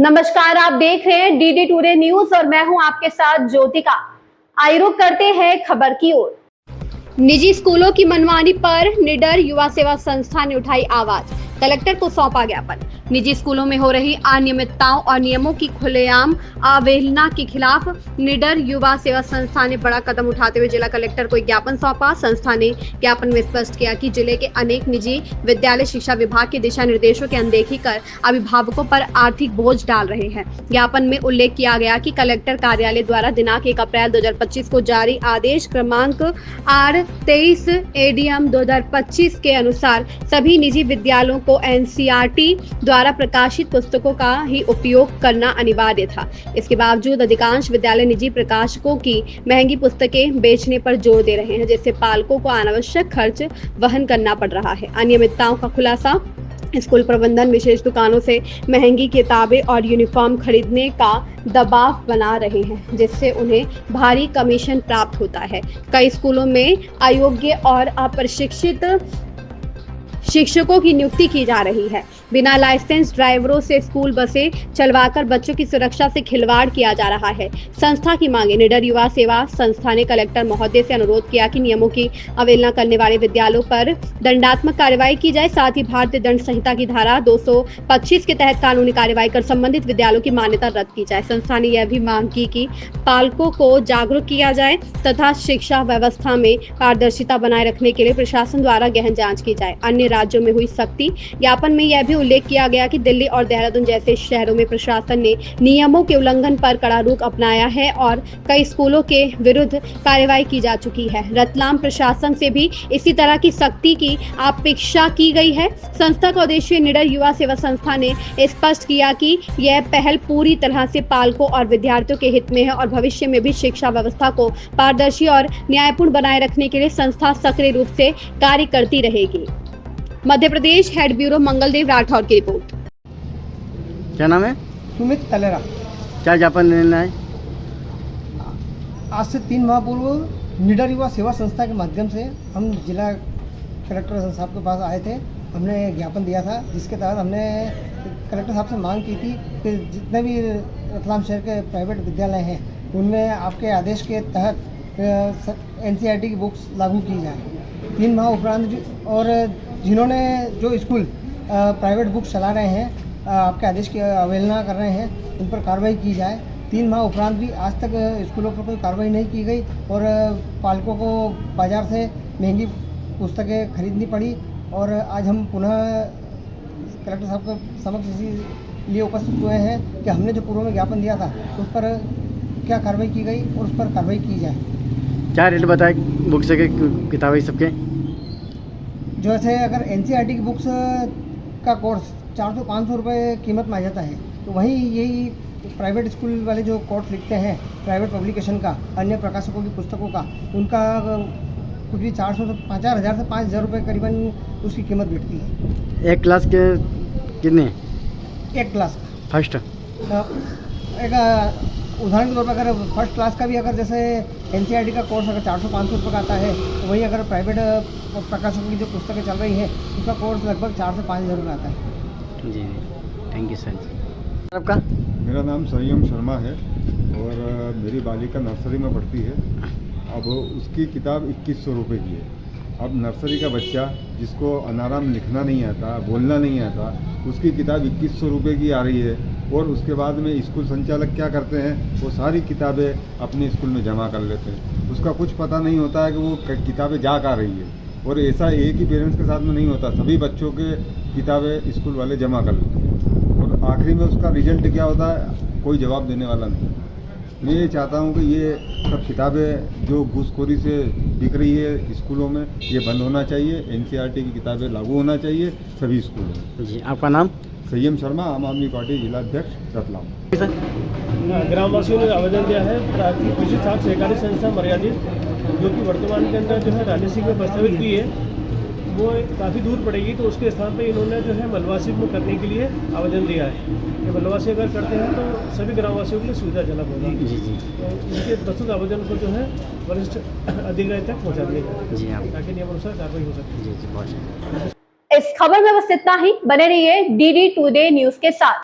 नमस्कार, आप देख रहे हैं डीडी टुडे न्यूज और मैं हूं आपके साथ ज्योतिका। आइए रुक करते हैं खबर की ओर। निजी स्कूलों की मनमानी पर निडर युवा सेवा संस्था ने उठाई आवाज, कलेक्टर को सौंपा ज्ञापन। निजी स्कूलों में हो रही अनियमितताओं और नियमों की खुलेआम अवहेलना के खिलाफ निडर युवा सेवा संस्था ने बड़ा कदम उठाते हुए जिला कलेक्टर को एक ज्ञापन सौंपा। संस्था ने ज्ञापन में स्पष्ट किया कि जिले के अनेक निजी विद्यालय शिक्षा विभाग के दिशा निर्देशों की अनदेखी कर अभिभावकों पर आर्थिक बोझ डाल रहे हैं। ज्ञापन में उल्लेख किया गया कि कलेक्टर कार्यालय द्वारा दिनांक 1 अप्रैल 2025 को जारी आदेश क्रमांक R23 एडीएम 2025 के अनुसार सभी निजी विद्यालयों को एनसीईआरटी द्वारा प्रकाशित पुस्तकों का ही उपयोग करना अनिवार्य था। इसके बावजूद अधिकांश विद्यालय निजी प्रकाशकों की महंगी पुस्तकें बेचने पर जोर दे रहे हैं, जिससे पालकों को अनावश्यक खर्च वहन करना पड़ रहा है। अनियमितताओं का खुलासा, स्कूल प्रबंधन विशेष दुकानों से महंगी किताबें और यूनिफॉर्म खरीदने का दबाव बना रहे हैं, जिससे उन्हें भारी कमीशन प्राप्त होता है। कई स्कूलों में अयोग्य और अप्रशिक्षित शिक्षकों की नियुक्ति की जा रही है। बिना लाइसेंस ड्राइवरों से स्कूल बसें चलवाकर बच्चों की सुरक्षा से खिलवाड़ किया जा रहा है। संस्था की मांगे, निडर युवा सेवा संस्था ने कलेक्टर महोदय से अनुरोध किया कि नियमों की अवहेलना करने वाले विद्यालयों पर दंडात्मक कार्रवाई की जाए। साथ ही भारतीय दंड संहिता की धारा 225 के तहत कानूनी कार्रवाई कर संबंधित विद्यालयों की मान्यता रद्द की जाए। संस्था ने यह भी मांग की कि पालकों को जागरूक किया जाए तथा शिक्षा व्यवस्था में पारदर्शिता बनाए रखने के लिए प्रशासन द्वारा गहन जाँच की जाए। अन्य राज्यों में हुई सख्ती, ज्ञापन में यह भी उल्लेख किया गया कि दिल्ली और देहरादून जैसे शहरों में प्रशासन ने नियमों के उल्लंघन पर कड़ा रुख अपनाया है और कई स्कूलों के विरुद्ध कार्रवाई की जा चुकी है। रतलाम प्रशासन से भी इसी तरह की सख्ती की अपेक्षा की गई है। संस्था का उद्देश्य, निडर युवा सेवा संस्था ने स्पष्ट किया कि यह पहल पूरी तरह से पालकों और विद्यार्थियों के हित में है और भविष्य में भी शिक्षा व्यवस्था को पारदर्शी और न्यायपूर्ण बनाए रखने के लिए संस्था सक्रिय रूप से कार्य करती रहेगी। मध्य प्रदेश हेड ब्यूरो मंगलदेव राठौर की रिपोर्ट। क्या नाम है? सुमित तलेरा। क्या ज्ञापन देना है? आज से 3 माह पूर्व निडर युवा सेवा संस्था के माध्यम से हम जिला कलेक्टर साहब के पास आए थे। हमने ज्ञापन दिया था, जिसके तहत हमने कलेक्टर साहब से मांग की थी कि जितने भी रतलाम शहर के प्राइवेट विद्यालय हैं उनमें आपके आदेश के तहत एनसीईआरटी की बुक्स लागू की जाए। 3 माह उपरांत और जिन्होंने जो स्कूल प्राइवेट बुक्स चला रहे हैं, आपके आदेश की अवहेलना कर रहे हैं, उन पर कार्रवाई की जाए। 3 माह उपरांत भी आज तक स्कूलों पर कोई कार्रवाई नहीं की गई और पालकों को बाज़ार से महंगी पुस्तकें खरीदनी पड़ी। और आज हम पुनः कलेक्टर साहब के समक्ष इसीलिए उपस्थित हुए हैं कि हमने जो पूर्व में ज्ञापन दिया था उस पर क्या कार्रवाई की गई और उस पर कार्रवाई की जाए। क्या रेट बताए बुक्स के, किताबें सबके? जो ऐसे अगर एनसीईआरटी की बुक्स का कोर्स 400-500 रुपये कीमत में आ जाता है, तो वहीं यही प्राइवेट स्कूल वाले जो कोर्स लिखते हैं प्राइवेट पब्लिकेशन का, अन्य प्रकाशकों की पुस्तकों का, उनका कुछ भी 400 से 4,000 से 5,000 रुपये करीबन उसकी कीमत बैठती है। एक क्लास के कितने? एक क्लास फर्स्ट एक उदाहरण के तौर पर अगर फर्स्ट क्लास का भी अगर जैसे एनसीईआरटी का कोर्स अगर 400-500 रुपये का आता है, तो वहीं अगर प्राइवेट प्रकाशकों की जो पुस्तकें चल रही हैं उसका कोर्स लगभग 4 से 5,000 रुपये आता है। जी, थैंक यू सर। आपका? मेरा नाम संयम शर्मा है और मेरी बालिका नर्सरी में पढ़ती है। अब उसकी किताब 2100 रुपये की है। अब नर्सरी का बच्चा जिसको अनाराम लिखना नहीं आता, बोलना नहीं आता, उसकी किताब 2100 रुपये की आ रही है। और उसके बाद में स्कूल संचालक क्या करते हैं, वो सारी किताबें अपने स्कूल में जमा कर लेते हैं। उसका कुछ पता नहीं होता है कि वो किताबें जा कर रही है। और ऐसा एक ही पेरेंट्स के साथ में नहीं होता, सभी बच्चों के किताबें स्कूल वाले जमा कर लेते हैं और आखिरी में उसका रिजल्ट क्या होता है, कोई जवाब देने वाला नहीं। मैं ये चाहता हूँ कि ये सब किताबें जो घूसखोरी से बिक रही है स्कूलों में, ये बंद होना चाहिए। एनसीईआरटी की किताबें लागू होना चाहिए सभी स्कूलों में। जी, आपका नाम? संयम शर्मा, आम आदमी पार्टी जिलाध्यक्ष रतलाम। ग्रामवासियों ने आवेदन दिया है प्राथमिक कृषि साख सहकारी संस्था मर्यादित, जो कि वर्तमान के अंदर जो है राजनीति में प्रस्तावित की है, वो काफ़ी दूर पड़ेगी, तो उसके स्थान पर इन्होंने जो है मलवासी को करने के लिए आवेदन दिया है। ये मलवासी अगर करते हैं तो सभी ग्रामवासियों के लिए सुविधाजनक होगा। जी जी। तो इसके प्रस्तुत आवेदन को जो है वरिष्ठ अधिकारी तक पहुँचा दिया जाए जी हाँ, ताकि नियमानुसार कार्रवाई हो सके। जी जी, बहुत। इस खबर में बस इतना ही। बने रहिए डीडी टुडे न्यूज के साथ।